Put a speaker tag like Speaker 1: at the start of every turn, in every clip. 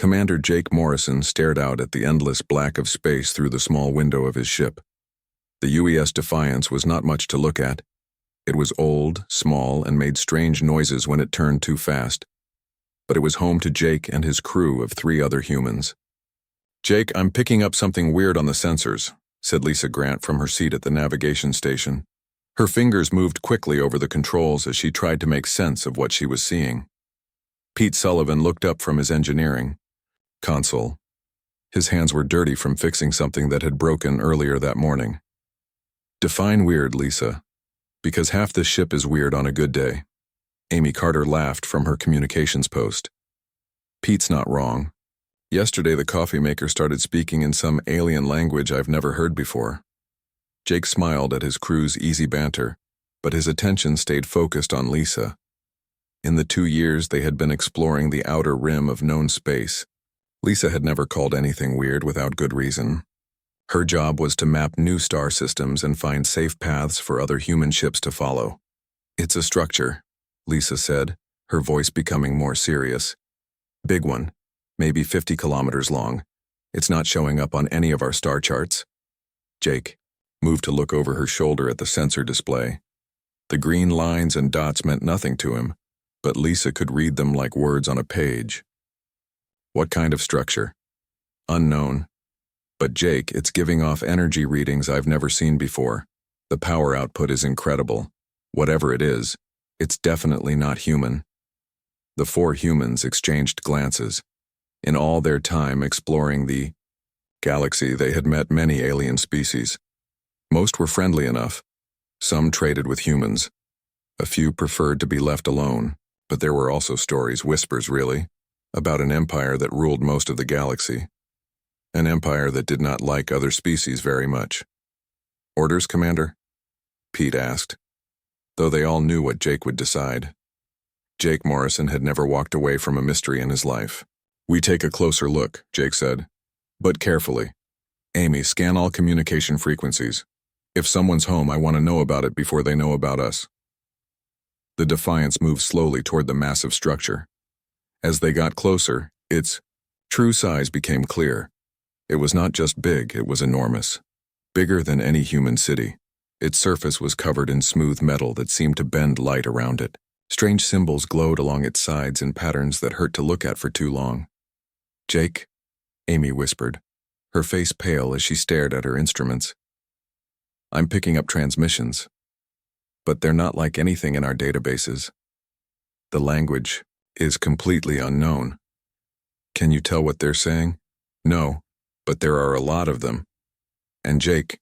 Speaker 1: Commander Jake Morrison stared out at the endless black of space through the small window of his ship. The UES Defiance was not much to look at. It was old, small, and made strange noises when it turned too fast. But it was home to Jake and his crew of 3 other humans. "Jake, I'm picking up something weird on the sensors," said Lisa Grant from her seat at the navigation station. Her fingers moved quickly over the controls as she tried to make sense of what she was seeing. Pete Sullivan looked up from his engineering console. His hands were dirty from fixing something that had broken earlier that morning. "Define weird, Lisa, because half this ship is weird on a good day." Amy Carter laughed from her communications post. "Pete's not wrong. Yesterday the coffee maker started speaking in some alien language I've never heard before." Jake smiled at his crew's easy banter, but his attention stayed focused on Lisa. In the 2 years they had been exploring the outer rim of known space, Lisa had never called anything weird without good reason. Her job was to map new star systems and find safe paths for other human ships to follow. "It's a structure," Lisa said, her voice becoming more serious. "Big one, maybe 50 kilometers long. It's not showing up on any of our star charts." Jake moved to look over her shoulder at the sensor display. The green lines and dots meant nothing to him, but Lisa could read them like words on a page. "What kind of structure?" "Unknown. But Jake, it's giving off energy readings I've never seen before. The power output is incredible. Whatever it is, it's definitely not human." The 4 humans exchanged glances. In all their time exploring the galaxy, they had met many alien species. Most were friendly enough. Some traded with humans. A few preferred to be left alone, but there were also stories, whispers really, about an empire that ruled most of the galaxy. An empire that did not like other species very much. "Orders, Commander?" Pete asked, though they all knew what Jake would decide. Jake Morrison had never walked away from a mystery in his life. "We take a closer look," Jake said, "but carefully. Amy, scan all communication frequencies. If someone's home, I want to know about it before they know about us." The Defiance moved slowly toward the massive structure. As they got closer, its true size became clear. It was not just big, it was enormous. Bigger than any human city. Its surface was covered in smooth metal that seemed to bend light around it. Strange symbols glowed along its sides in patterns that hurt to look at for too long. "Jake," Amy whispered, her face pale as she stared at her instruments. "I'm picking up transmissions, but they're not like anything in our databases. The language is completely unknown." "Can you tell what they're saying?" "No, but there are a lot of them. And Jake,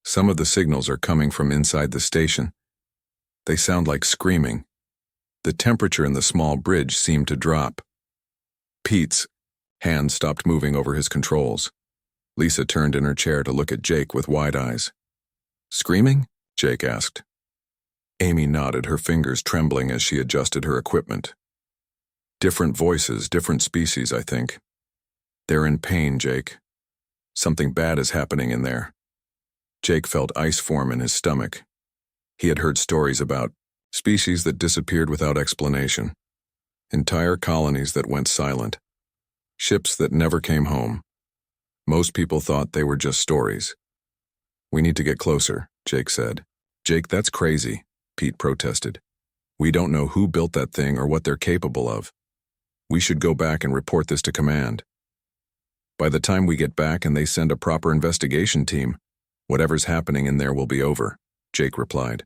Speaker 1: some of the signals are coming from inside the station. They sound like screaming. The temperature in the small bridge seemed to drop." Pete's hand stopped moving over his controls. Lisa turned in her chair to look at Jake with wide eyes. "Screaming?" Jake asked. Amy nodded, her fingers trembling as she adjusted her equipment. "Different voices, different species, I think. They're in pain, Jake. Something bad is happening in there." Jake felt ice form in his stomach. He had heard stories about species that disappeared without explanation, entire colonies that went silent, ships that never came home. Most people thought they were just stories. "We need to get closer," Jake said. "Jake, that's crazy," Pete protested. "We don't know who built that thing or what they're capable of. We should go back and report this to command. By the time we get back and they send a proper investigation team, whatever's happening in there will be over," Jake replied.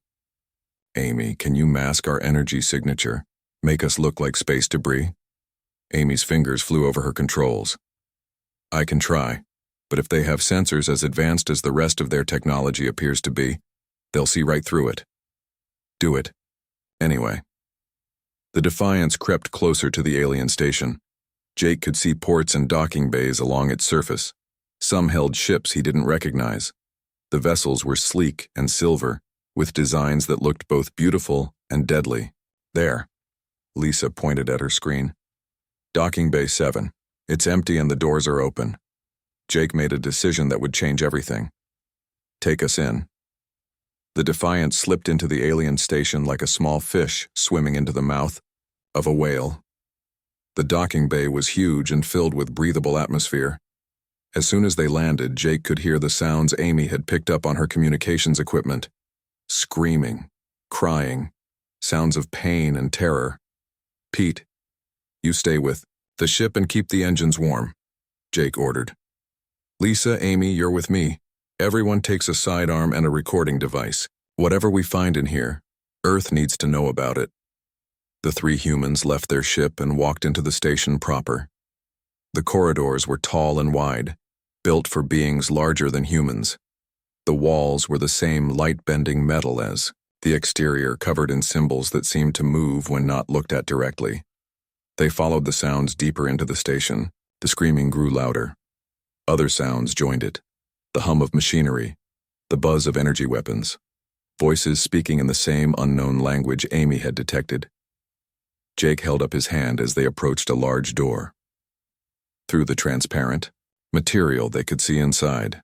Speaker 1: "Amy, can you mask our energy signature? Make us look like space debris?" Amy's fingers flew over her controls. "I can try, but if they have sensors as advanced as the rest of their technology appears to be, they'll see right through it." "Do it. Anyway." The Defiance crept closer to the alien station. Jake could see ports and docking bays along its surface. Some held ships he didn't recognize. The vessels were sleek and silver, with designs that looked both beautiful and deadly. "There." Lisa pointed at her screen. "Docking Bay 7. It's empty and the doors are open." Jake made a decision that would change everything. "Take us in." The Defiance slipped into the alien station like a small fish swimming into the mouth of a whale. The docking bay was huge and filled with breathable atmosphere. As soon as they landed, Jake could hear the sounds Amy had picked up on her communications equipment. Screaming, crying, sounds of pain and terror. "Pete, you stay with the ship and keep the engines warm," Jake ordered. "Lisa, Amy, you're with me. Everyone takes a sidearm and a recording device. Whatever we find in here, Earth needs to know about it." The three humans left their ship and walked into the station proper. The corridors were tall and wide, built for beings larger than humans. The walls were the same light-bending metal as the exterior, covered in symbols that seemed to move when not looked at directly. They followed the sounds deeper into the station. The screaming grew louder. Other sounds joined it. The hum of machinery, the buzz of energy weapons, voices speaking in the same unknown language Amy had detected. Jake held up his hand as they approached a large door. Through the transparent material they could see inside.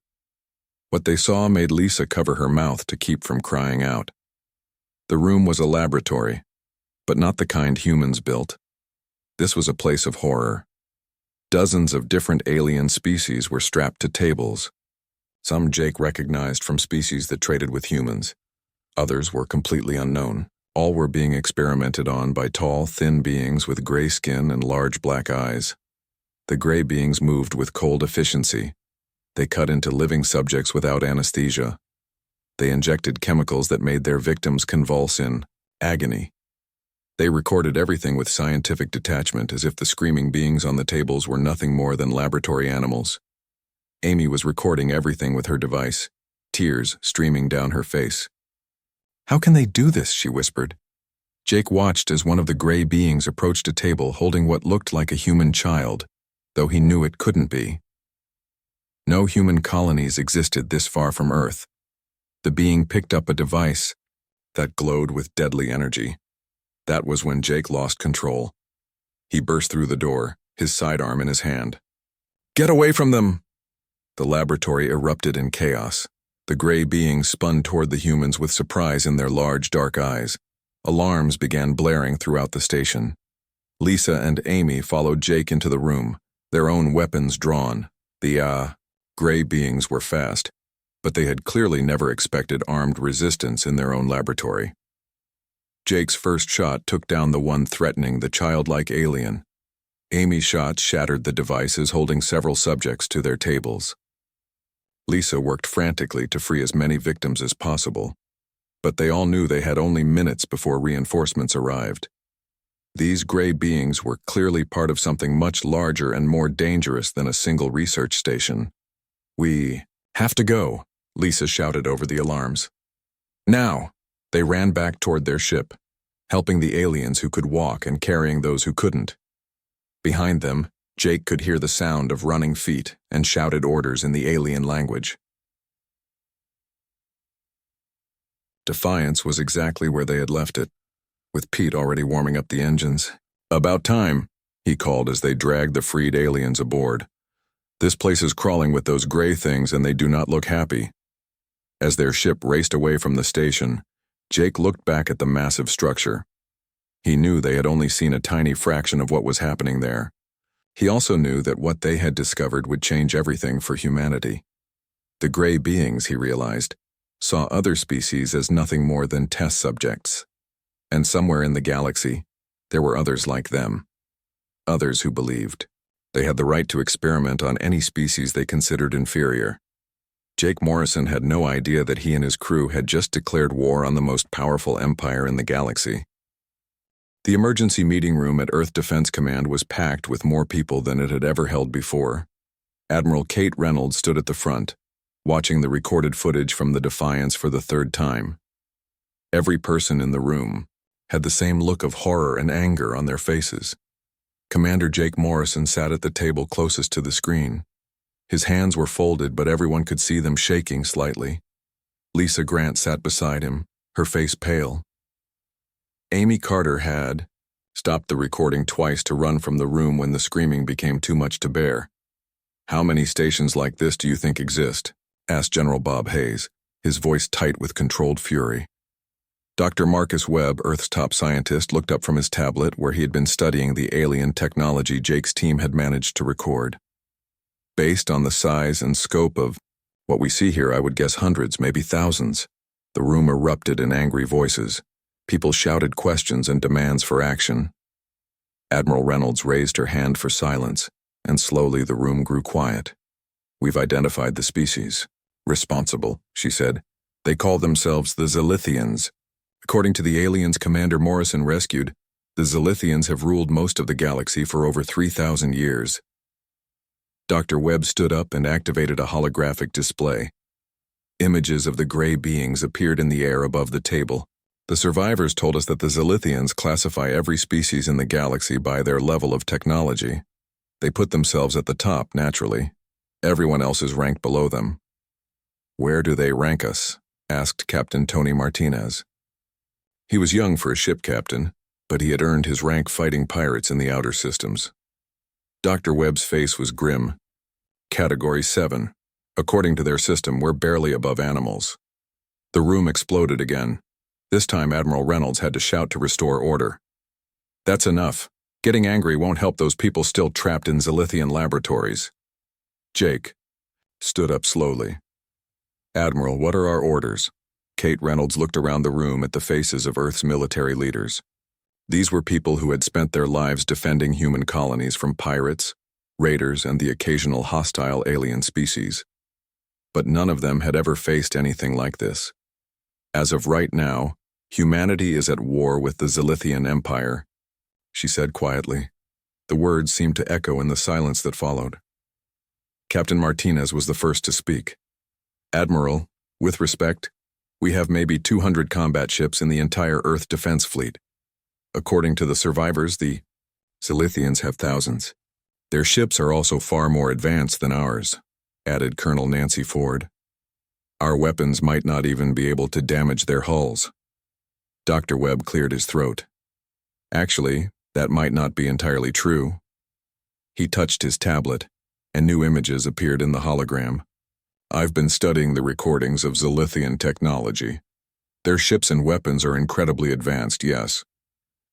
Speaker 1: What they saw made Lisa cover her mouth to keep from crying out. The room was a laboratory, but not the kind humans built. This was a place of horror. Dozens of different alien species were strapped to tables. Some Jake recognized from species that traded with humans. Others were completely unknown. All were being experimented on by tall, thin beings with gray skin and large black eyes. The gray beings moved with cold efficiency. They cut into living subjects without anesthesia. They injected chemicals that made their victims convulse in agony. They recorded everything with scientific detachment, as if the screaming beings on the tables were nothing more than laboratory animals. Amy was recording everything with her device, tears streaming down her face. "How can they do this?" she whispered. Jake watched as one of the gray beings approached a table holding what looked like a human child, though he knew it couldn't be. No human colonies existed this far from Earth. The being picked up a device that glowed with deadly energy. That was when Jake lost control. He burst through the door, his sidearm in his hand. "Get away from them!" The laboratory erupted in chaos. The gray beings spun toward the humans with surprise in their large, dark eyes. Alarms began blaring throughout the station. Lisa and Amy followed Jake into the room, their own weapons drawn. The gray beings were fast, but they had clearly never expected armed resistance in their own laboratory. Jake's first shot took down the one threatening the childlike alien. Amy's shots shattered the devices holding several subjects to their tables. Lisa worked frantically to free as many victims as possible, but they all knew they had only minutes before reinforcements arrived. These gray beings were clearly part of something much larger and more dangerous than a single research station. "We have to go," Lisa shouted over the alarms. "Now!" They ran back toward their ship, helping the aliens who could walk and carrying those who couldn't. Behind them, Jake could hear the sound of running feet and shouted orders in the alien language. Defiance was exactly where they had left it, with Pete already warming up the engines. "About time," he called as they dragged the freed aliens aboard. "This place is crawling with those gray things and they do not look happy." As their ship raced away from the station, Jake looked back at the massive structure. He knew they had only seen a tiny fraction of what was happening there. He also knew that what they had discovered would change everything for humanity. The gray beings, he realized, saw other species as nothing more than test subjects. And somewhere in the galaxy, there were others like them. Others who believed they had the right to experiment on any species they considered inferior. Jake Morrison had no idea that he and his crew had just declared war on the most powerful empire in the galaxy. The emergency meeting room at Earth Defense Command was packed with more people than it had ever held before. Admiral Kate Reynolds stood at the front, watching the recorded footage from the Defiance for the third time. Every person in the room had the same look of horror and anger on their faces. Commander Jake Morrison sat at the table closest to the screen. His hands were folded, but everyone could see them shaking slightly. Lisa Grant sat beside him, her face pale. Amy Carter had stopped the recording twice to run from the room when the screaming became too much to bear. "How many stations like this do you think exist?" asked General Bob Hayes, his voice tight with controlled fury. Dr. Marcus Webb, Earth's top scientist, looked up from his tablet where he had been studying the alien technology Jake's team had managed to record. Based on the size and scope of what we see here, I would guess hundreds, maybe thousands. The room erupted in angry voices. People shouted questions and demands for action. Admiral Reynolds raised her hand for silence, and slowly the room grew quiet. "We've identified the species. Responsible," she said. "They call themselves the Zilithians. According to the aliens Commander Morrison rescued, the Zilithians have ruled most of the galaxy for over 3,000 years. Dr. Webb stood up and activated a holographic display. Images of the gray beings appeared in the air above the table. The survivors told us that the Zilithians classify every species in the galaxy by their level of technology. They put themselves at the top, naturally. Everyone else is ranked below them. "Where do they rank us?" asked Captain Tony Martinez. He was young for a ship captain, but he had earned his rank fighting pirates in the outer systems. Dr. Webb's face was grim. "Category 7. According to their system, we're barely above animals." The room exploded again. This time Admiral Reynolds had to shout to restore order. "That's enough. Getting angry won't help those people still trapped in Zilithian laboratories." Jake stood up slowly. "Admiral, what are our orders?" Kate Reynolds looked around the room at the faces of Earth's military leaders. These were people who had spent their lives defending human colonies from pirates, raiders, and the occasional hostile alien species. But none of them had ever faced anything like this. "As of right now, humanity is at war with the Zilithian Empire," she said quietly. The words seemed to echo in the silence that followed. Captain Martinez was the first to speak. "Admiral, with respect, we have maybe 200 combat ships in the entire Earth defense fleet. According to the survivors, the Zilithians have thousands. Their ships are also far more advanced than ours," added Colonel Nancy Ford. "Our weapons might not even be able to damage their hulls." Dr. Webb cleared his throat. "Actually, that might not be entirely true." He touched his tablet, and new images appeared in the hologram. "I've been studying the recordings of Zilithian technology. Their ships and weapons are incredibly advanced, yes.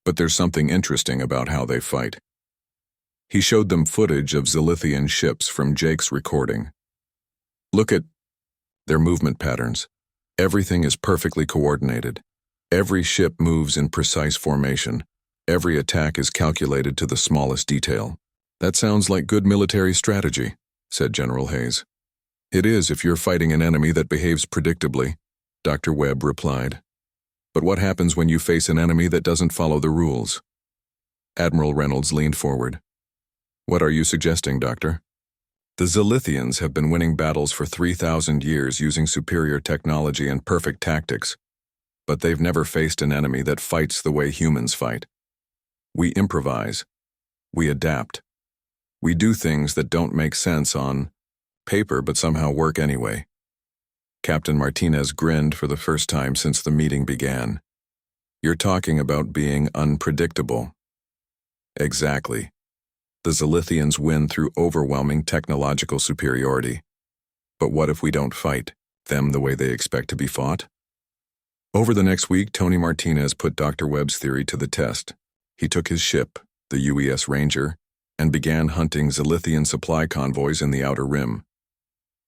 Speaker 1: But there's something interesting about how they fight." He showed them footage of Zilithian ships from Jake's recording. "Look at their movement patterns. Everything is perfectly coordinated. Every ship moves in precise formation. Every attack is calculated to the smallest detail." "That sounds like good military strategy," said General Hayes. "It is if you're fighting an enemy that behaves predictably," Dr. Webb replied. "But what happens when you face an enemy that doesn't follow the rules?" Admiral Reynolds leaned forward. "What are you suggesting, Doctor?" "The Zilithians have been winning battles for 3,000 years using superior technology and perfect tactics, but they've never faced an enemy that fights the way humans fight. We improvise. We adapt. We do things that don't make sense on paper but somehow work anyway." Captain Martinez grinned for the first time since the meeting began. "You're talking about being unpredictable." "Exactly. The Zilithians win through overwhelming technological superiority. But what if we don't fight them the way they expect to be fought?" Over the next week, Tony Martinez put Dr. Webb's theory to the test. He took his ship, the UES Ranger, and began hunting Zilithian supply convoys in the Outer Rim.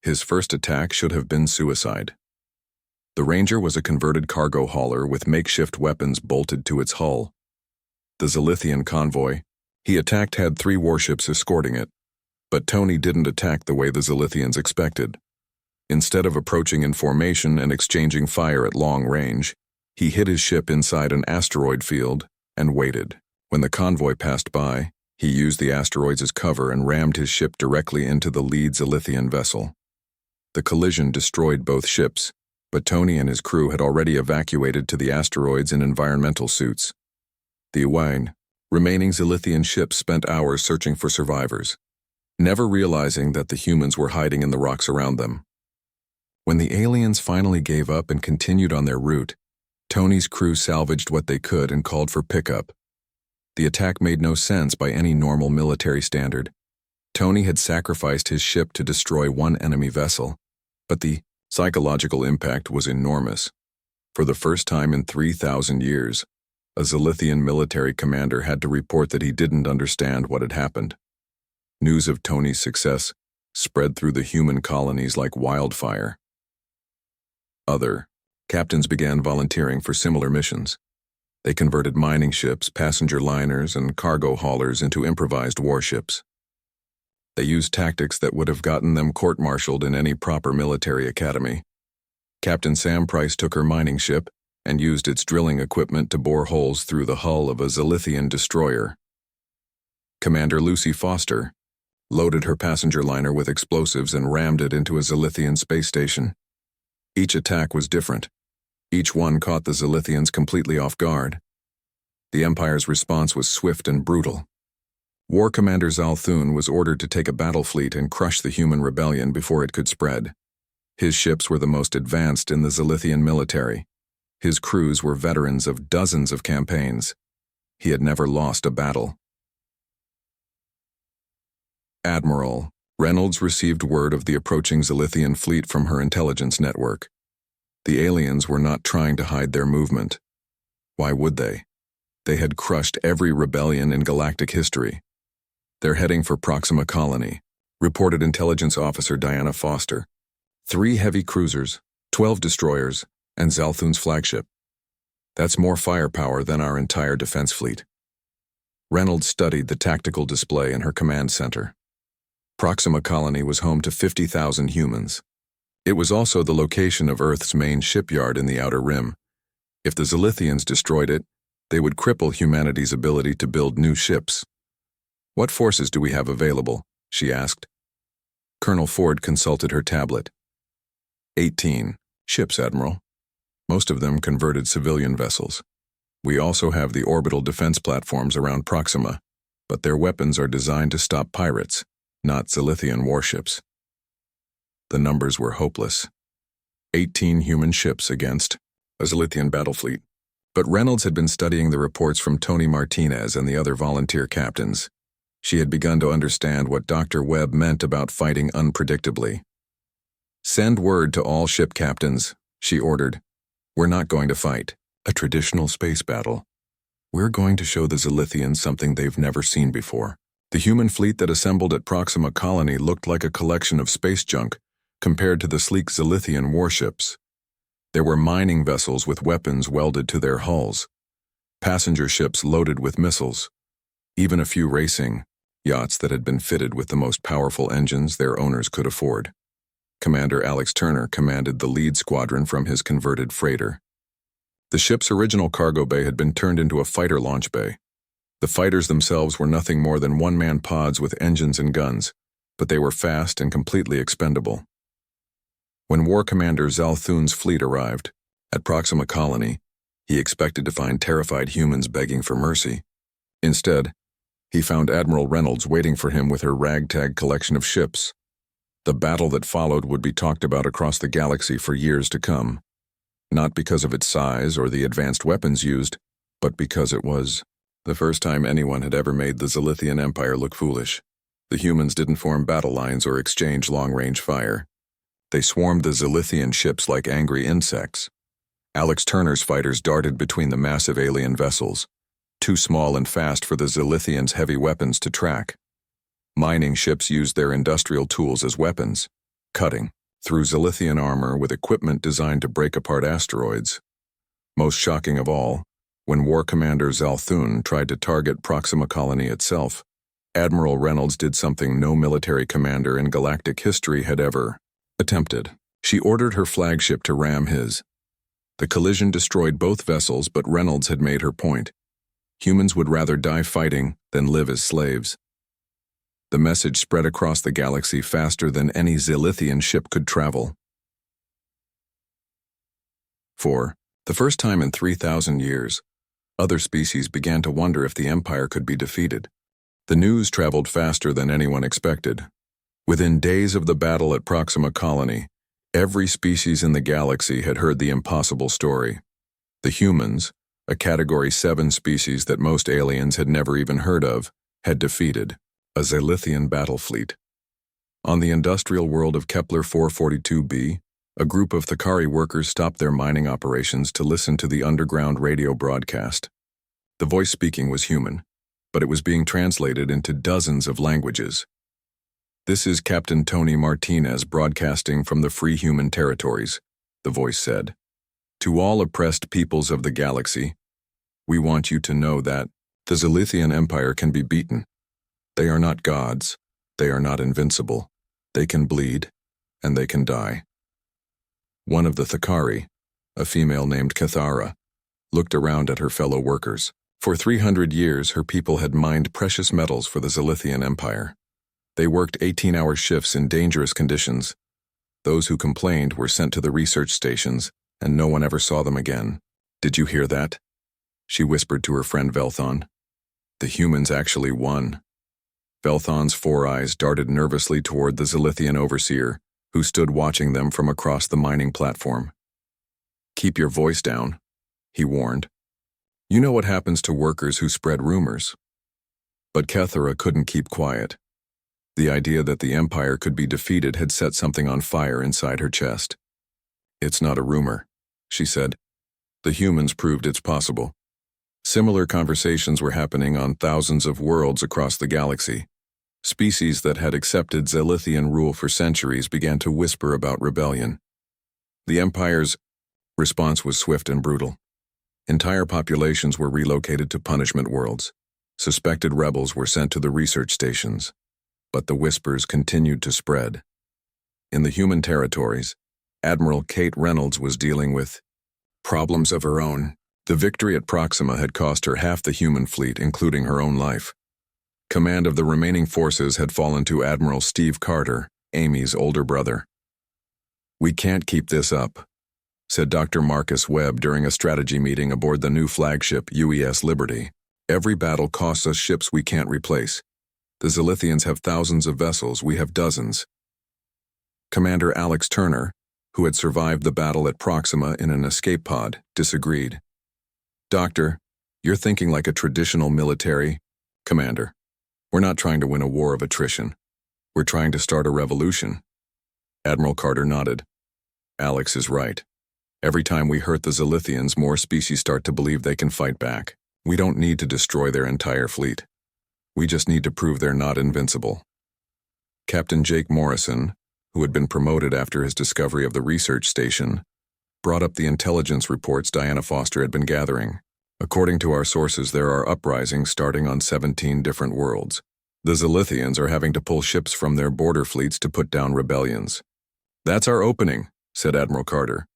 Speaker 1: His first attack should have been suicide. The Ranger was a converted cargo hauler with makeshift weapons bolted to its hull. The Zilithian convoy he attacked had 3 warships escorting it, but Tony didn't attack the way the Zilithians expected. Instead of approaching in formation and exchanging fire at long range, he hid his ship inside an asteroid field and waited. When the convoy passed by, he used the asteroids as cover and rammed his ship directly into the lead Zilithian vessel. The collision destroyed both ships, but Tony and his crew had already evacuated to the asteroids in environmental suits. The remaining Zilithian ships spent hours searching for survivors, never realizing that the humans were hiding in the rocks around them. When the aliens finally gave up and continued on their route, Tony's crew salvaged what they could and called for pickup. The attack made no sense by any normal military standard. Tony had sacrificed his ship to destroy one enemy vessel, but the psychological impact was enormous. For the first time in 3,000 years, a Zilithian military commander had to report that he didn't understand what had happened. News of Tony's success spread through the human colonies like wildfire. Other captains began volunteering for similar missions. They converted mining ships, passenger liners, and cargo haulers into improvised warships. They used tactics that would have gotten them court-martialed in any proper military academy. Captain Sam Price took her mining ship and used its drilling equipment to bore holes through the hull of a Zilithian destroyer. Commander Lucy Foster loaded her passenger liner with explosives and rammed it into a Zilithian space station. Each attack was different. Each one caught the Zilithians completely off guard. The Empire's response was swift and brutal. War Commander Zalthun was ordered to take a battle fleet and crush the human rebellion before it could spread. His ships were the most advanced in the Zilithian military. His crews were veterans of dozens of campaigns. He had never lost a battle. Admiral Reynolds received word of the approaching Zilithian fleet from her intelligence network. The aliens were not trying to hide their movement. Why would they? They had crushed every rebellion in galactic history. They're heading for Proxima Colony, reported intelligence officer Diana Foster. 3 heavy cruisers, 12 destroyers, and Zalthun's flagship. That's more firepower than our entire defense fleet. Reynolds studied the tactical display in her command center. Proxima Colony was home to 50,000 humans. It was also the location of Earth's main shipyard in the Outer Rim. If the Zilithians destroyed it, they would cripple humanity's ability to build new ships. "What forces do we have available?" she asked. Colonel Ford consulted her tablet. 18 ships, Admiral. Most of them converted civilian vessels. We also have the orbital defense platforms around Proxima, but their weapons are designed to stop pirates, not Zilithian warships. The numbers were hopeless. 18 human ships against a Zilithian battle fleet. But Reynolds had been studying the reports from Tony Martinez and the other volunteer captains. She had begun to understand what Dr. Webb meant about fighting unpredictably. "Send word to all ship captains," she ordered. "We're not going to fight a traditional space battle. We're going to show the Zilithians something they've never seen before." The human fleet that assembled at Proxima Colony looked like a collection of space junk compared to the sleek Zilithian warships. There were mining vessels with weapons welded to their hulls, passenger ships loaded with missiles, even a few racing yachts that had been fitted with the most powerful engines their owners could afford. Commander Alex Turner commanded the lead squadron from his converted freighter. The ship's original cargo bay had been turned into a fighter launch bay. The fighters themselves were nothing more than one-man pods with engines and guns, but they were fast and completely expendable. When War Commander Zalthun's fleet arrived at Proxima Colony, he expected to find terrified humans begging for mercy. Instead, he found Admiral Reynolds waiting for him with her ragtag collection of ships. The battle that followed would be talked about across the galaxy for years to come, not because of its size or the advanced weapons used, but because it was the first time anyone had ever made the Zilithian Empire look foolish. The humans didn't form battle lines or exchange long-range fire. They swarmed the Zilithian ships like angry insects. Alex Turner's fighters darted between the massive alien vessels, too small and fast for the Zilithians' heavy weapons to track. Mining ships used their industrial tools as weapons, cutting through Zilithian armor with equipment designed to break apart asteroids. Most shocking of all, when War Commander Zalthun tried to target Proxima Colony itself, Admiral Reynolds did something no military commander in galactic history had ever attempted. She ordered her flagship to ram his. The collision destroyed both vessels, but Reynolds had made her point. Humans would rather die fighting than live as slaves. The message spread across the galaxy faster than any Zilithian ship could travel. For the first time in 3,000 years, other species began to wonder if the Empire could be defeated. The news traveled faster than anyone expected. Within days of the battle at Proxima Colony, every species in the galaxy had heard the impossible story. The humans, a Category 7 species that most aliens had never even heard of, had defeated a Zilithian battle fleet. On the industrial world of Kepler 442b, A group of Thakari workers stopped their mining operations to listen to the underground radio broadcast. The voice speaking was human, but it was being translated into dozens of languages. "This is Captain Tony Martinez broadcasting from the Free Human Territories," the voice said. "To all oppressed peoples of the galaxy, we want you to know that the Zilithian Empire can be beaten. They are not gods. They are not invincible. They can bleed, and they can die." One of the Thakari, a female named Cathara, looked around at her fellow workers. For 300 years, her people had mined precious metals for the Zilithian Empire. They worked 18-hour shifts in dangerous conditions. Those who complained were sent to the research stations, and no one ever saw them again. "Did you hear that?" she whispered to her friend Velthon. "The humans actually won." Velthon's 4 eyes darted nervously toward the Zilithian overseer, who stood watching them from across the mining platform. "Keep your voice down," he warned. "You know what happens to workers who spread rumors." But Cathara couldn't keep quiet. The idea that the Empire could be defeated had set something on fire inside her chest. "It's not a rumor," she said. "The humans proved it's possible." Similar conversations were happening on thousands of worlds across the galaxy. Species that had accepted Zilithian rule for centuries began to whisper about rebellion. The Empire's response was swift and brutal. Entire populations were relocated to punishment worlds. Suspected rebels were sent to the research stations. But the whispers continued to spread. In the human territories, Admiral Kate Reynolds was dealing with problems of her own. The victory at Proxima had cost her half the human fleet, including her own life. Command of the remaining forces had fallen to Admiral Steve Carter, Amy's older brother. "We can't keep this up," said Dr. Marcus Webb during a strategy meeting aboard the new flagship UES Liberty. "Every battle costs us ships we can't replace. The Zilithians have thousands of vessels, we have dozens." Commander Alex Turner, who had survived the battle at Proxima in an escape pod, disagreed. "Doctor, you're thinking like a traditional military commander. We're not trying to win a war of attrition. We're trying to start a revolution." Admiral Carter nodded. "Alex is right. Every time we hurt the Zilithians, more species start to believe they can fight back. We don't need to destroy their entire fleet. We just need to prove they're not invincible." Captain Jake Morrison, who had been promoted after his discovery of the research station, brought up the intelligence reports Diana Foster had been gathering. "According to our sources, there are uprisings starting on 17 different worlds. The Zilithians are having to pull ships from their border fleets to put down rebellions." "That's our opening," said Admiral Carter.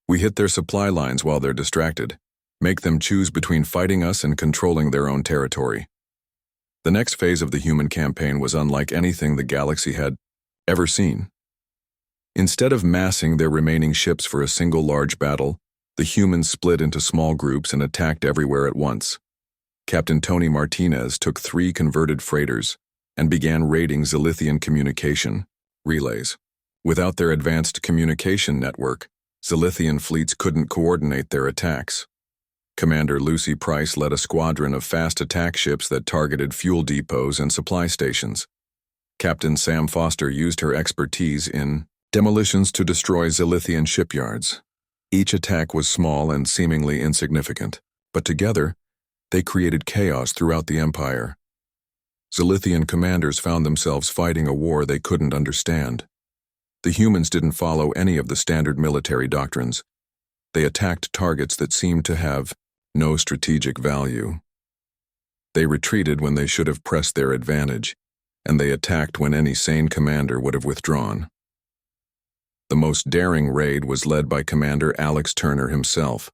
Speaker 1: "We hit their supply lines while they're distracted. Make them choose between fighting us and controlling their own territory." The next phase of the human campaign was unlike anything the galaxy had ever seen. Instead of massing their remaining ships for a single large battle, the humans split into small groups and attacked everywhere at once. Captain Tony Martinez took 3 converted freighters and began raiding Zilithian communication relays. Without their advanced communication network, Zilithian fleets couldn't coordinate their attacks. Commander Lucy Price led a squadron of fast attack ships that targeted fuel depots and supply stations. Captain Sam Foster used her expertise in demolitions to destroy Zilithian shipyards. Each attack was small and seemingly insignificant, but together, they created chaos throughout the Empire. Zilithian commanders found themselves fighting a war they couldn't understand. The humans didn't follow any of the standard military doctrines. They attacked targets that seemed to have no strategic value. They retreated when they should have pressed their advantage, and they attacked when any sane commander would have withdrawn. The most daring raid was led by Commander Alex Turner himself.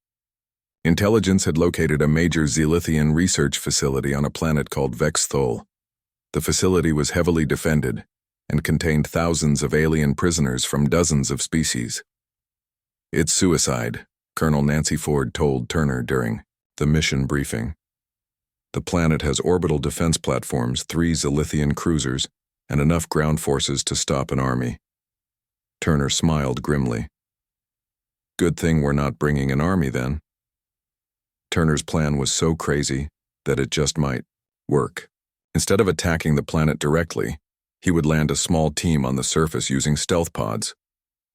Speaker 1: Intelligence had located a major Zilithian research facility on a planet called Vexthol. The facility was heavily defended and contained thousands of alien prisoners from dozens of species. "It's suicide," Colonel Nancy Ford told Turner during the mission briefing. "The planet has orbital defense platforms, 3 Zilithian cruisers, and enough ground forces to stop an army." Turner smiled grimly. "Good thing we're not bringing an army then." Turner's plan was so crazy that it just might work. Instead of attacking the planet directly, he would land a small team on the surface using stealth pods.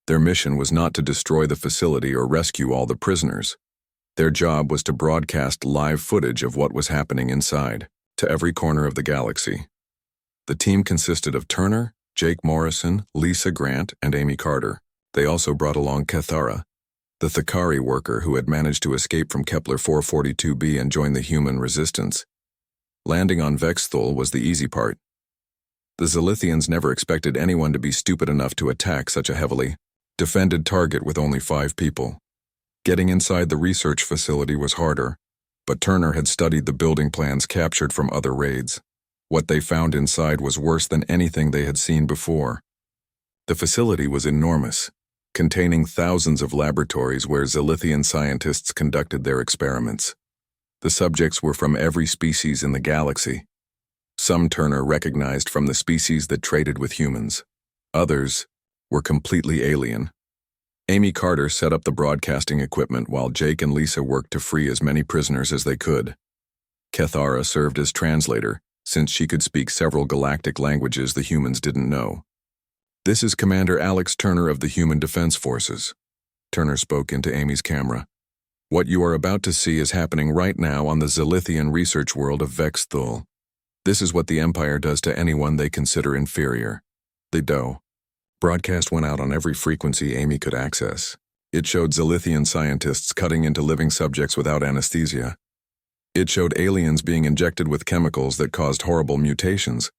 Speaker 1: Their mission was not to destroy the facility or rescue all the prisoners. Their job was to broadcast live footage of what was happening inside, to every corner of the galaxy. The team consisted of Turner, Jake Morrison, Lisa Grant, and Amy Carter. They also brought along Cathara, the Thakari worker who had managed to escape from Kepler 442b and join the human resistance. Landing on Vexthul was the easy part. The Zilithians never expected anyone to be stupid enough to attack such a heavily defended target with only 5 people. Getting inside the research facility was harder, but Turner had studied the building plans captured from other raids. What they found inside was worse than anything they had seen before. The facility was enormous, containing thousands of laboratories where Zilithian scientists conducted their experiments. The subjects were from every species in the galaxy. Some Turner recognized from the species that traded with humans. Others were completely alien. Amy Carter set up the broadcasting equipment while Jake and Lisa worked to free as many prisoners as they could. Cathara served as translator, since she could speak several galactic languages the humans didn't know. "This is Commander Alex Turner of the Human Defense Forces." Turner spoke into Amy's camera. "What you are about to see is happening right now on the Zilithian research world of Vexthul. This is what the Empire does to anyone they consider inferior. They do." Broadcast went out on every frequency Amy could access. It showed Zilithian scientists cutting into living subjects without anesthesia. It showed aliens being injected with chemicals that caused horrible mutations.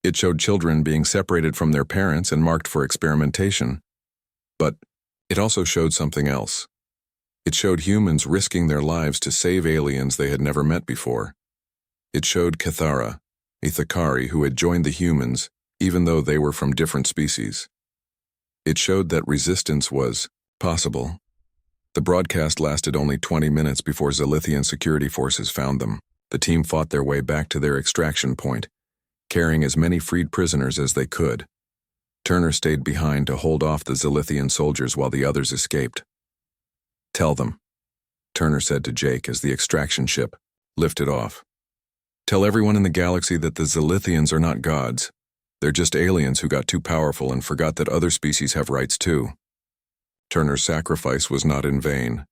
Speaker 1: It showed children being separated from their parents and marked for experimentation. But it also showed something else. It showed humans risking their lives to save aliens they had never met before. It showed Cathara, a Thakari who had joined the humans even though they were from different species. It showed that resistance was possible. The broadcast lasted only 20 minutes before Zilithian security forces found them. The team fought their way back to their extraction point, carrying as many freed prisoners as they could. Turner stayed behind to hold off the Zilithian soldiers while the others escaped. "Tell them," Turner said to Jake as the extraction ship lifted off. "Tell everyone in the galaxy that the Zilithians are not gods. They're just aliens who got too powerful and forgot that other species have rights too." Turner's sacrifice was not in vain.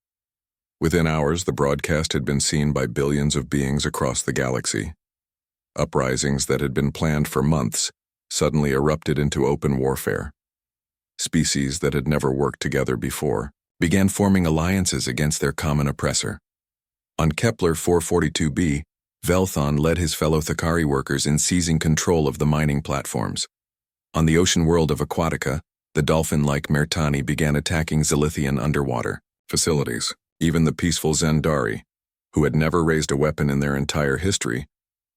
Speaker 1: Within hours, the broadcast had been seen by billions of beings across the galaxy. Uprisings that had been planned for months suddenly erupted into open warfare. Species that had never worked together before began forming alliances against their common oppressor. On Kepler 442b, Velthon led his fellow Thakari workers in seizing control of the mining platforms. On the ocean world of Aquatica, the dolphin-like Mertani began attacking Zilithian underwater facilities. Even the peaceful Zendari, who had never raised a weapon in their entire history,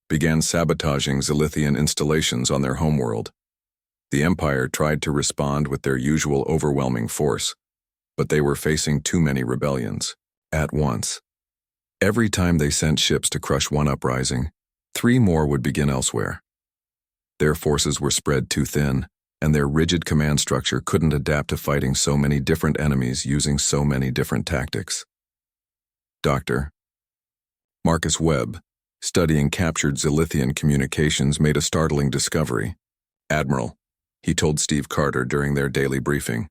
Speaker 1: began sabotaging Zilithian installations on their homeworld. The Empire tried to respond with their usual overwhelming force, but they were facing too many rebellions at once. Every time they sent ships to crush one uprising, 3 more would begin elsewhere. Their forces were spread too thin, and their rigid command structure couldn't adapt to fighting so many different enemies using so many different tactics. Dr. Marcus Webb, studying captured Zilithian communications, made a startling discovery. "Admiral," he told Steve Carter during their daily briefing,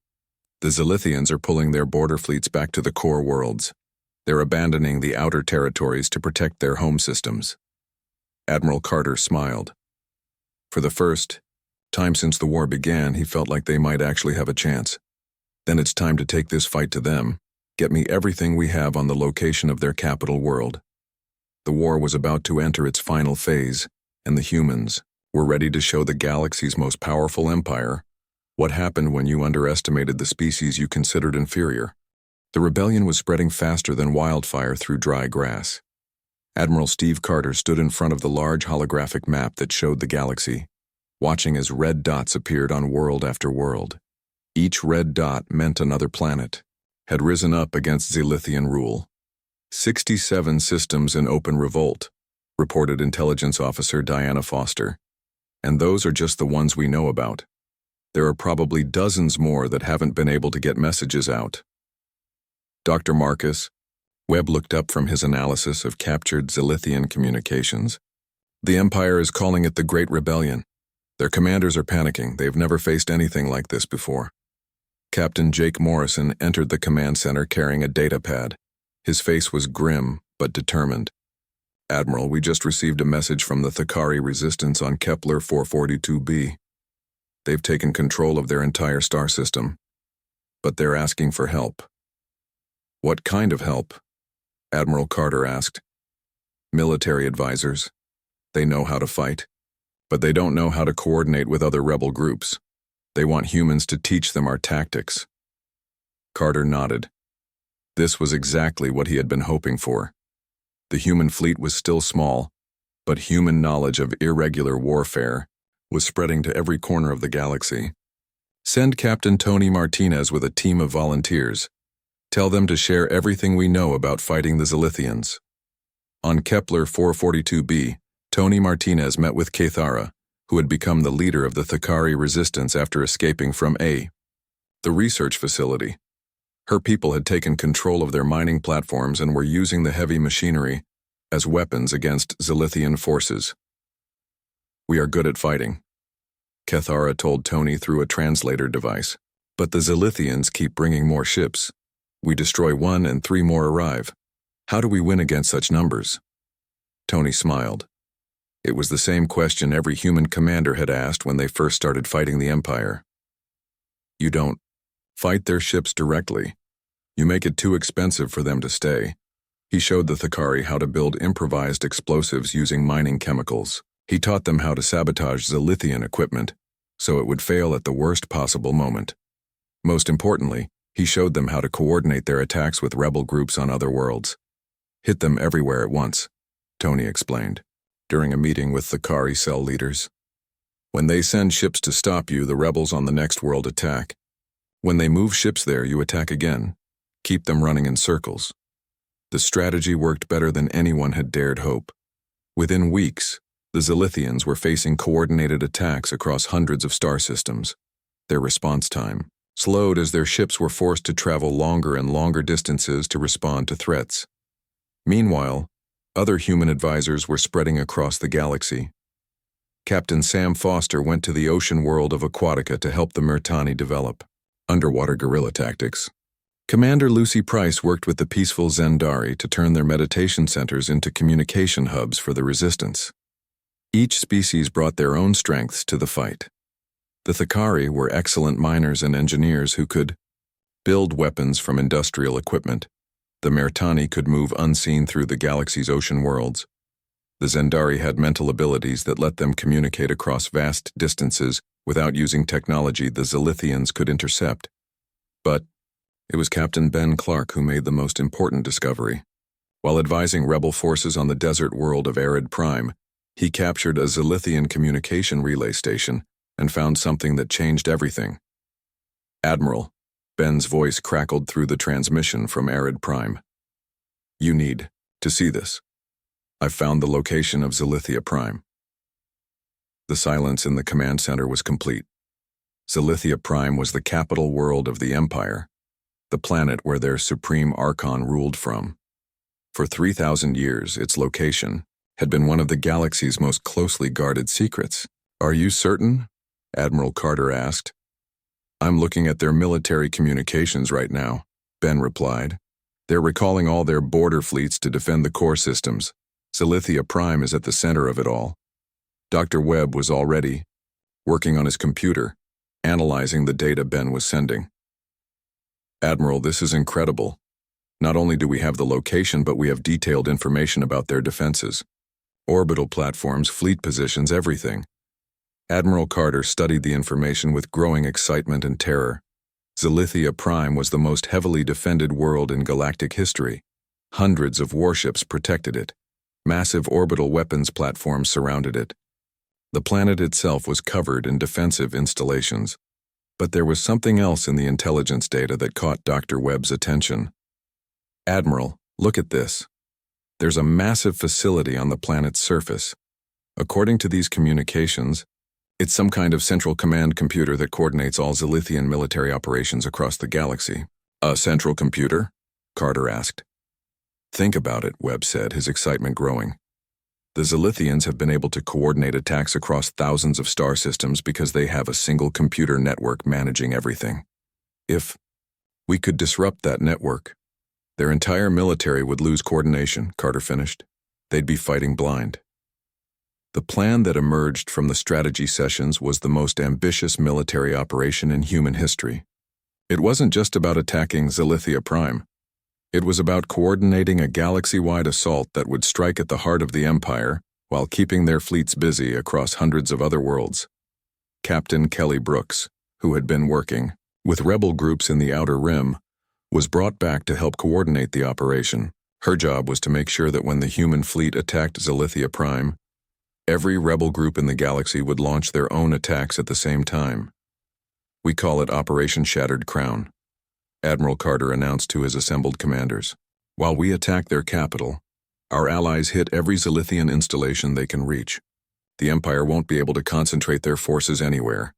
Speaker 1: "the Zilithians are pulling their border fleets back to the core worlds. They're abandoning the outer territories to protect their home systems." Admiral Carter smiled. For the first time since the war began, he felt like they might actually have a chance. "Then it's time to take this fight to them. Get me everything we have on the location of their capital world." The war was about to enter its final phase, and the humans were ready to show the galaxy's most powerful empire what happened when you underestimated the species you considered inferior. The rebellion was spreading faster than wildfire through dry grass. Admiral Steve Carter stood in front of the large holographic map that showed the galaxy, watching as red dots appeared on world after world. Each red dot meant another planet had risen up against Zilithian rule. 67 systems in open revolt, reported Intelligence Officer Diana Foster. And those are just the ones we know about. There are probably dozens more that haven't been able to get messages out. Dr. Marcus, Webb looked up from his analysis of captured Zilithian communications. "The Empire is calling it the Great Rebellion. Their commanders are panicking. They've never faced anything like this before." Captain Jake Morrison entered the command center carrying a data pad. His face was grim, but determined. "Admiral, we just received a message from the Thakari resistance on Kepler 442b. They've taken control of their entire star system, but they're asking for help." "What kind of help?" Admiral Carter asked. "Military advisors. They know how to fight, but they don't know how to coordinate with other rebel groups. They want humans to teach them our tactics." Carter nodded. This was exactly what he had been hoping for. The human fleet was still small, but human knowledge of irregular warfare was spreading to every corner of the galaxy. "Send Captain Tony Martinez with a team of volunteers. Tell them to share everything we know about fighting the Zilithians." On Kepler 442b, Tony Martinez met with Cathara, who had become the leader of the Thakari resistance after escaping from the research facility. Her people had taken control of their mining platforms and were using the heavy machinery as weapons against Zilithian forces. "We are good at fighting," Cathara told Tony through a translator device. "But the Zilithians keep bringing more ships. We destroy one and 3 more arrive. How do we win against such numbers?" Tony smiled. It was the same question every human commander had asked when they first started fighting the Empire. "You don't fight their ships directly. You make it too expensive for them to stay." He showed the Thakari how to build improvised explosives using mining chemicals. He taught them how to sabotage Zilithian equipment, so it would fail at the worst possible moment. Most importantly, he showed them how to coordinate their attacks with rebel groups on other worlds. "Hit them everywhere at once," Tony explained, during a meeting with Thakari cell leaders. "When they send ships to stop you, the rebels on the next world attack. When they move ships there, you attack again. Keep them running in circles." The strategy worked better than anyone had dared hope. Within weeks, the Zilithians were facing coordinated attacks across hundreds of star systems. Their response time slowed as their ships were forced to travel longer and longer distances to respond to threats. Meanwhile, other human advisors were spreading across the galaxy. Captain Sam Foster went to the ocean world of Aquatica to help the Murtani develop underwater guerrilla tactics. Commander Lucy Price worked with the peaceful Zendari to turn their meditation centers into communication hubs for the resistance. Each species brought their own strengths to the fight. The Thakari were excellent miners and engineers who could build weapons from industrial equipment. The Murtani could move unseen through the galaxy's ocean worlds. The Zendari had mental abilities that let them communicate across vast distances without using technology the Zilithians could intercept. But it was Captain Ben Clark who made the most important discovery. While advising rebel forces on the desert world of Arid Prime, he captured a Zilithian communication relay station and found something that changed everything. "Admiral," Ben's voice crackled through the transmission from Arid Prime. "You need to see this. I've found the location of Zilithia Prime." The silence in the command center was complete. Zilithia Prime was the capital world of the Empire, the planet where their supreme Archon ruled from. For 3,000 years, its location had been one of the galaxy's most closely guarded secrets. "Are you certain?" Admiral Carter asked. "I'm looking at their military communications right now," Ben replied. "They're recalling all their border fleets to defend the core systems. Zilithia Prime is at the center of it all." Dr. Webb was already working on his computer, analyzing the data Ben was sending. "Admiral, this is incredible. Not only do we have the location, but we have detailed information about their defenses. Orbital platforms, fleet positions, everything." Admiral Carter studied the information with growing excitement and terror. Zilithia Prime was the most heavily defended world in galactic history. Hundreds of warships protected it. Massive orbital weapons platforms surrounded it. The planet itself was covered in defensive installations. But there was something else in the intelligence data that caught Dr. Webb's attention. "Admiral, look at this. There's a massive facility on the planet's surface. According to these communications, it's some kind of central command computer that coordinates all Zilithian military operations across the galaxy." "A central computer?" Carter asked. "Think about it," Webb said, his excitement growing. "The Zilithians have been able to coordinate attacks across thousands of star systems because they have a single computer network managing everything. If we could disrupt that network, their entire military would lose coordination, Carter finished. They'd be fighting blind. The plan that emerged from the strategy sessions was the most ambitious military operation in human history. It wasn't just about attacking Zilithia Prime. It was about coordinating a galaxy-wide assault that would strike at the heart of the Empire while keeping their fleets busy across hundreds of other worlds. Captain Kelly Brooks, who had been working with rebel groups in the Outer Rim, was brought back to help coordinate the operation. Her job was to make sure that when the human fleet attacked Zilithia Prime, every rebel group in the galaxy would launch their own attacks at the same time. We call it Operation Shattered Crown, Admiral Carter announced to his assembled commanders. While we attack their capital, our allies hit every Zilithian installation they can reach. The Empire won't be able to concentrate their forces anywhere.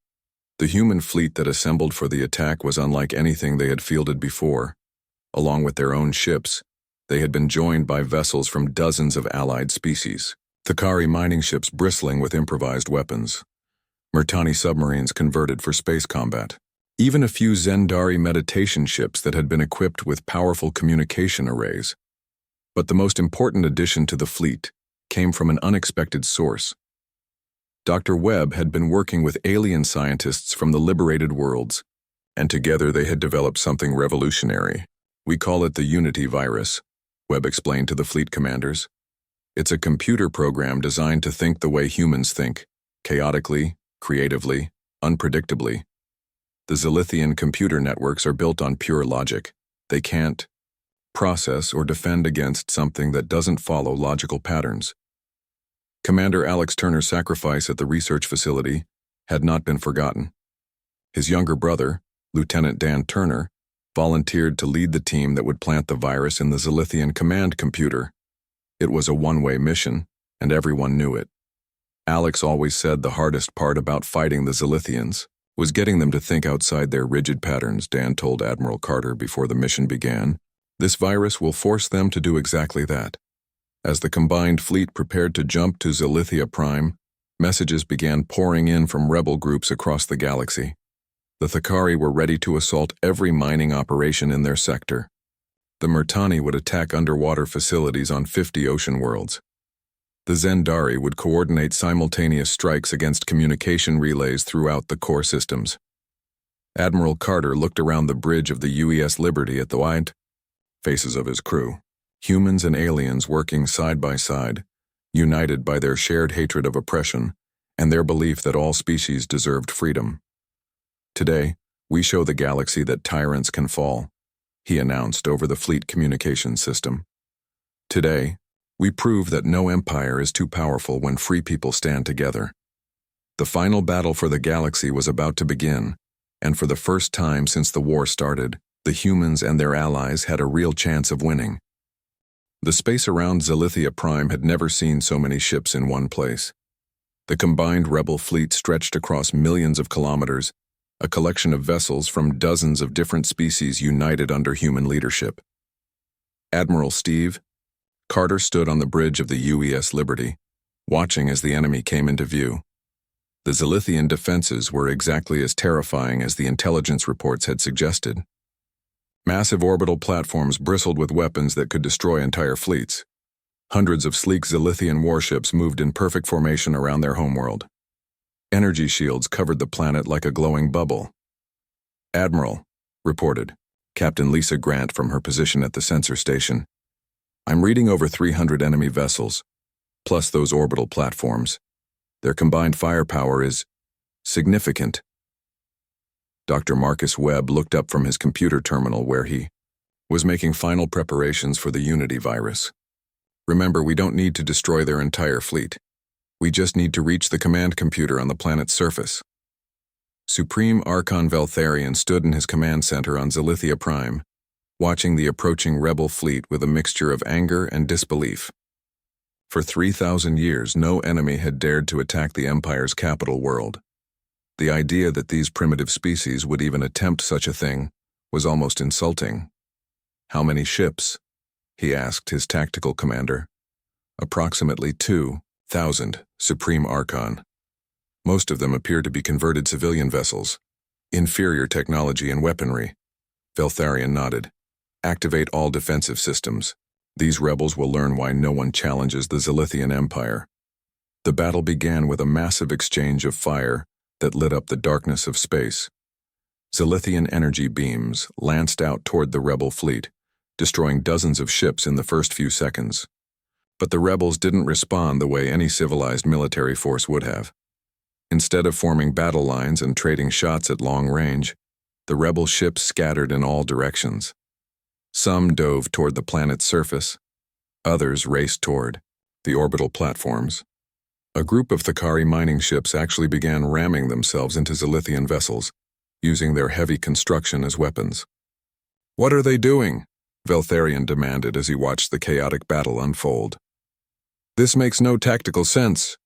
Speaker 1: The human fleet that assembled for the attack was unlike anything they had fielded before. Along with their own ships, they had been joined by vessels from dozens of allied species. Thakari mining ships bristling with improvised weapons. Murtani submarines converted for space combat. Even a few Zendari meditation ships that had been equipped with powerful communication arrays. But the most important addition to the fleet came from an unexpected source. Dr. Webb had been working with alien scientists from the liberated worlds, and together they had developed something revolutionary. We call it the Unity virus, Webb explained to the fleet commanders. It's a computer program designed to think the way humans think, chaotically, creatively, unpredictably. The Zilithian computer networks are built on pure logic. They can't process or defend against something that doesn't follow logical patterns. Commander Alex Turner's sacrifice at the research facility had not been forgotten. His younger brother, Lieutenant Dan Turner, volunteered to lead the team that would plant the virus in the Zilithian command computer. It was a one-way mission, and everyone knew it. Alex always said the hardest part about fighting the Zilithians was getting them to think outside their rigid patterns, Dan told Admiral Carter before the mission began. This virus will force them to do exactly that. As the combined fleet prepared to jump to Zilithia Prime, messages began pouring in from rebel groups across the galaxy. The Thakari were ready to assault every mining operation in their sector. The Murtani would attack underwater facilities on 50 ocean worlds. The Zendari would coordinate simultaneous strikes against communication relays throughout the core systems. Admiral Carter looked around the bridge of the UES Liberty at the wide faces of his crew, humans and aliens working side by side, united by their shared hatred of oppression and their belief that all species deserved freedom. Today, we show the galaxy that tyrants can fall, he announced over the fleet communications system. Today, we prove that no empire is too powerful when free people stand together. The final battle for the galaxy was about to begin, and for the first time since the war started, the humans and their allies had a real chance of winning. The space around Zilithia Prime had never seen so many ships in one place. The combined rebel fleet stretched across millions of kilometers, a collection of vessels from dozens of different species united under human leadership. Admiral Steve Carter stood on the bridge of the UES Liberty, watching as the enemy came into view. The Zilithian defenses were exactly as terrifying as the intelligence reports had suggested. Massive orbital platforms bristled with weapons that could destroy entire fleets. Hundreds of sleek Zilithian warships moved in perfect formation around their homeworld. Energy shields covered the planet like a glowing bubble. "Admiral," reported Captain Lisa Grant from her position at the sensor station. "I'm reading over 300 enemy vessels, plus those orbital platforms. Their combined firepower is significant." Dr. Marcus Webb looked up from his computer terminal where he was making final preparations for the Unity virus. "Remember, we don't need to destroy their entire fleet. We just need to reach the command computer on the planet's surface." Supreme Archon Veltharion stood in his command center on Zilithia Prime, watching the approaching rebel fleet with a mixture of anger and disbelief. For 3,000 years, no enemy had dared to attack the Empire's capital world. The idea that these primitive species would even attempt such a thing was almost insulting. "How many ships?" he asked his tactical commander. "Approximately 2,000, Supreme Archon. Most of them appear to be converted civilian vessels. Inferior technology and weaponry," Veltharion nodded. Activate all defensive systems. These rebels will learn why no one challenges the Zilithian Empire. The battle began with a massive exchange of fire that lit up the darkness of space. Zilithian energy beams lanced out toward the rebel fleet, destroying dozens of ships in the first few seconds. But the rebels didn't respond the way any civilized military force would have. Instead of forming battle lines and trading shots at long range, the rebel ships scattered in all directions. Some dove toward the planet's surface. Others raced toward the orbital platforms. A group of Thakari mining ships actually began ramming themselves into Zilithian vessels, using their heavy construction as weapons. "What are they doing?" Veltharion demanded as he watched the chaotic battle unfold. "This makes no tactical sense."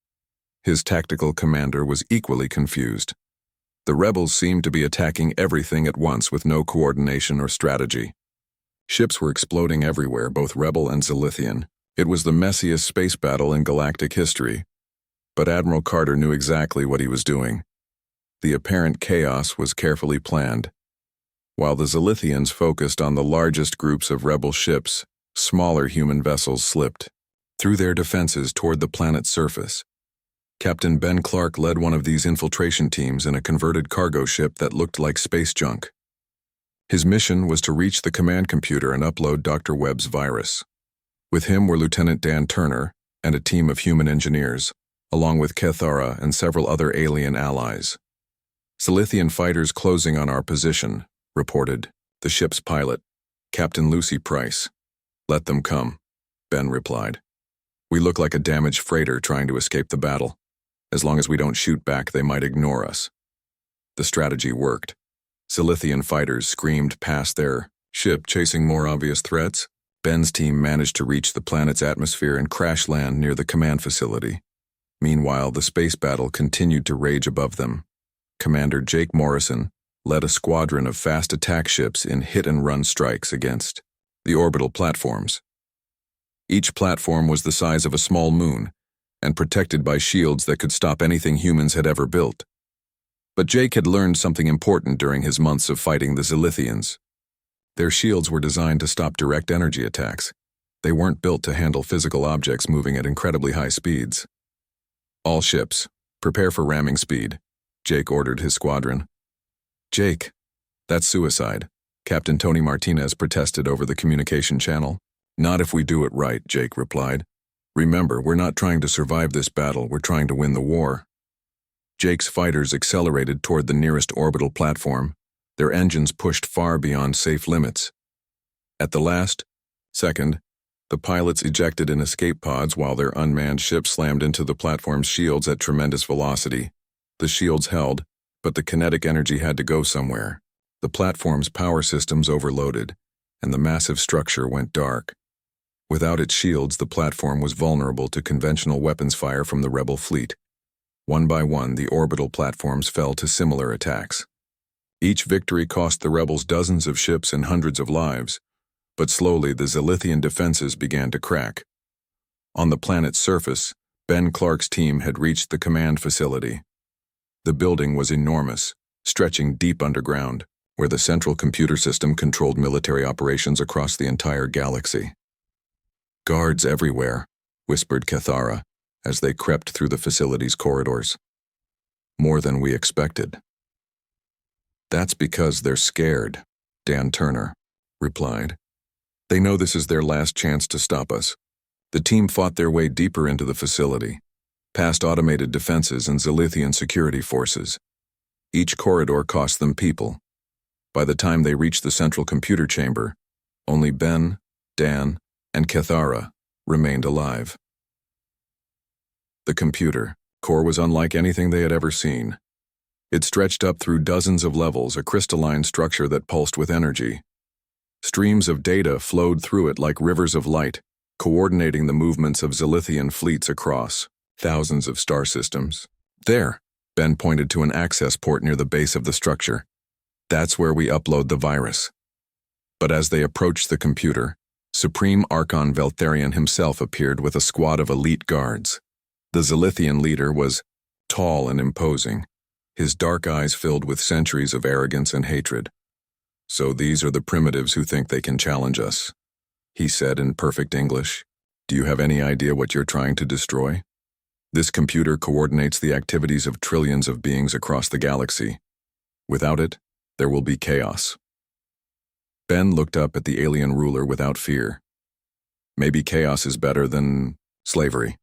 Speaker 1: His tactical commander was equally confused. The rebels seemed to be attacking everything at once with no coordination or strategy. Ships were exploding everywhere, both rebel and Zilithian. It was the messiest space battle in galactic history. But Admiral Carter knew exactly what he was doing. The apparent chaos was carefully planned. While the Zilithians focused on the largest groups of rebel ships, smaller human vessels slipped through their defenses toward the planet's surface. Captain Ben Clark led one of these infiltration teams in a converted cargo ship that looked like space junk. His mission was to reach the command computer and upload Dr. Webb's virus. With him were Lieutenant Dan Turner and a team of human engineers, along with Kethara and several other alien allies. "Zilithian fighters closing on our position," reported the ship's pilot, Captain Lucy Price. "Let them come," Ben replied. "We look like a damaged freighter trying to escape the battle. As long as we don't shoot back, they might ignore us." The strategy worked. Zilithian fighters screamed past their ship, chasing more obvious threats. Ben's team managed to reach the planet's atmosphere and crash land near the command facility. Meanwhile, the space battle continued to rage above them. Commander Jake Morrison led a squadron of fast attack ships in hit-and-run strikes against the orbital platforms. Each platform was the size of a small moon and protected by shields that could stop anything humans had ever built. But Jake had learned something important during his months of fighting the Zilithians. Their shields were designed to stop direct energy attacks. They weren't built to handle physical objects moving at incredibly high speeds. "All ships, prepare for ramming speed," Jake ordered his squadron. "Jake, that's suicide," Captain Tony Martinez protested over the communication channel. "Not if we do it right," Jake replied. "Remember, we're not trying to survive this battle, we're trying to win the war." Jake's fighters accelerated toward the nearest orbital platform, their engines pushed far beyond safe limits. At the last second, the pilots ejected in escape pods while their unmanned ship slammed into the platform's shields at tremendous velocity. The shields held, but the kinetic energy had to go somewhere. The platform's power systems overloaded, and the massive structure went dark. Without its shields, the platform was vulnerable to conventional weapons fire from the rebel fleet. One by one, the orbital platforms fell to similar attacks. Each victory cost the rebels dozens of ships and hundreds of lives, but slowly the Zilithian defenses began to crack. On the planet's surface, Ben Clark's team had reached the command facility. The building was enormous, stretching deep underground, where the central computer system controlled military operations across the entire galaxy. "Guards everywhere," whispered Kethara, as they crept through the facility's corridors. "More than we expected." "That's because they're scared," Dan Turner replied. "They know this is their last chance to stop us." The team fought their way deeper into the facility, past automated defenses and Zilithian security forces. Each corridor cost them people. By the time they reached the central computer chamber, only Ben, Dan, and Kethara remained alive. The computer core was unlike anything they had ever seen. It stretched up through dozens of levels, a crystalline structure that pulsed with energy. Streams of data flowed through it like rivers of light, coordinating the movements of Zilithian fleets across thousands of star systems. "There," Ben pointed to an access port near the base of the structure. "That's where we upload the virus." But as they approached the computer, Supreme Archon Veltharion himself appeared with a squad of elite guards. The Zilithian leader was tall and imposing, his dark eyes filled with centuries of arrogance and hatred. "So these are the primitives who think they can challenge us," he said in perfect English. "Do you have any idea what you're trying to destroy? This computer coordinates the activities of trillions of beings across the galaxy. Without it, there will be chaos." Ben looked up at the alien ruler without fear. Maybe chaos is better than slavery.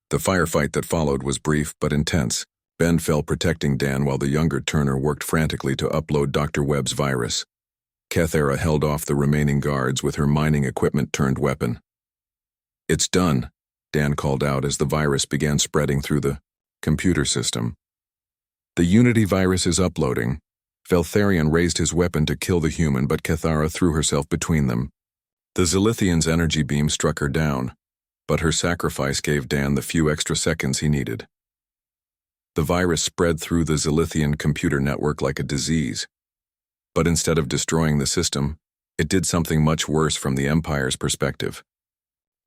Speaker 1: The firefight that followed was brief but intense. Ben fell protecting Dan while the younger Turner worked frantically to upload Dr. Webb's virus. Kethera held off the remaining guards with her mining equipment turned weapon. "It's done," Dan called out as the virus began spreading through the computer system. "The Unity virus is uploading." Veltharion raised his weapon to kill the human, but Kethera threw herself between them. The Zilithian's energy beam struck her down, but her sacrifice gave Dan the few extra seconds he needed. The virus spread through the Zilithian computer network like a disease. But instead of destroying the system, it did something much worse from the Empire's perspective.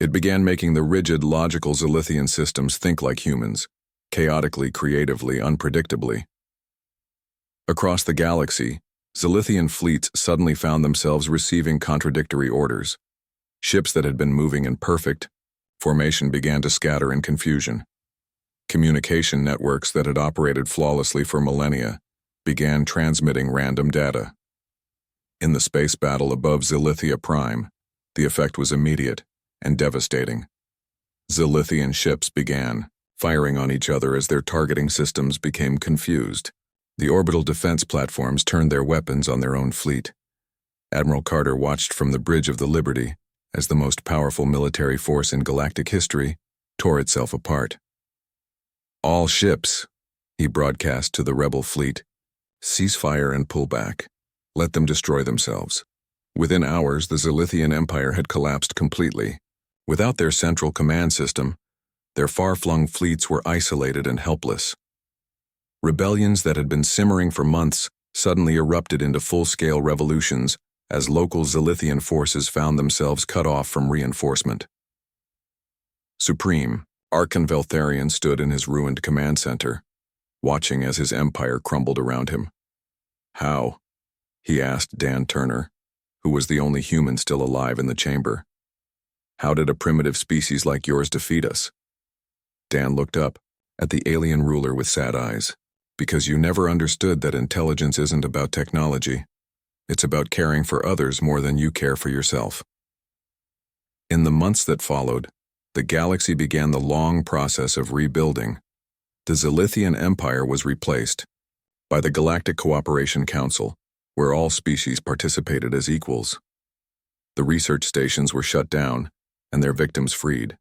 Speaker 1: It began making the rigid, logical Zilithian systems think like humans, chaotically, creatively, unpredictably. Across the galaxy, Zilithian fleets suddenly found themselves receiving contradictory orders. Ships that had been moving in perfect formation began to scatter in confusion. Communication networks that had operated flawlessly for millennia began transmitting random data. In the space battle above Zilithia Prime, the effect was immediate and devastating. Zilithian ships began firing on each other as their targeting systems became confused. The orbital defense platforms turned their weapons on their own fleet. Admiral Carter watched from the Bridge of the Liberty as the most powerful military force in galactic history tore itself apart. "All ships," he broadcast to the rebel fleet, "cease fire and pull back. Let them destroy themselves." Within hours, the Zilithian Empire had collapsed completely. Without their central command system, their far-flung fleets were isolated and helpless. Rebellions that had been simmering for months suddenly erupted into full-scale revolutions as local Zilithian forces found themselves cut off from reinforcement. Supreme, Archon Veltharion stood in his ruined command center, watching as his empire crumbled around him. "How?" he asked Dan Turner, who was the only human still alive in the chamber. "How did a primitive species like yours defeat us?" Dan looked up at the alien ruler with sad eyes. "Because you never understood that intelligence isn't about technology. It's about caring for others more than you care for yourself." In the months that followed, the galaxy began the long process of rebuilding. The Zilithian Empire was replaced by the Galactic Cooperation Council, where all species participated as equals. The research stations were shut down, and their victims freed.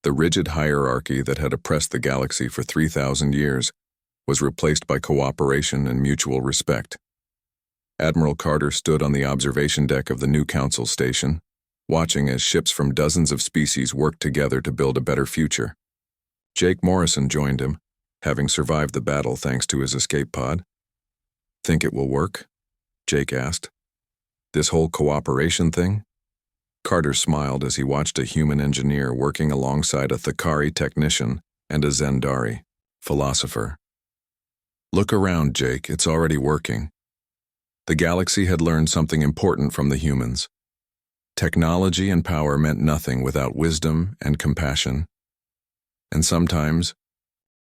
Speaker 1: The rigid hierarchy that had oppressed the galaxy for 3,000 years was replaced by cooperation and mutual respect. Admiral Carter stood on the observation deck of the new council station, watching as ships from dozens of species worked together to build a better future. Jake Morrison joined him, having survived the battle thanks to his escape pod. "Think it will work?" Jake asked. "This whole cooperation thing?" Carter smiled as he watched a human engineer working alongside a Thakari technician and a Zendari philosopher. "Look around, Jake, it's already working." The galaxy had learned something important from the humans. Technology and power meant nothing without wisdom and compassion. And sometimes,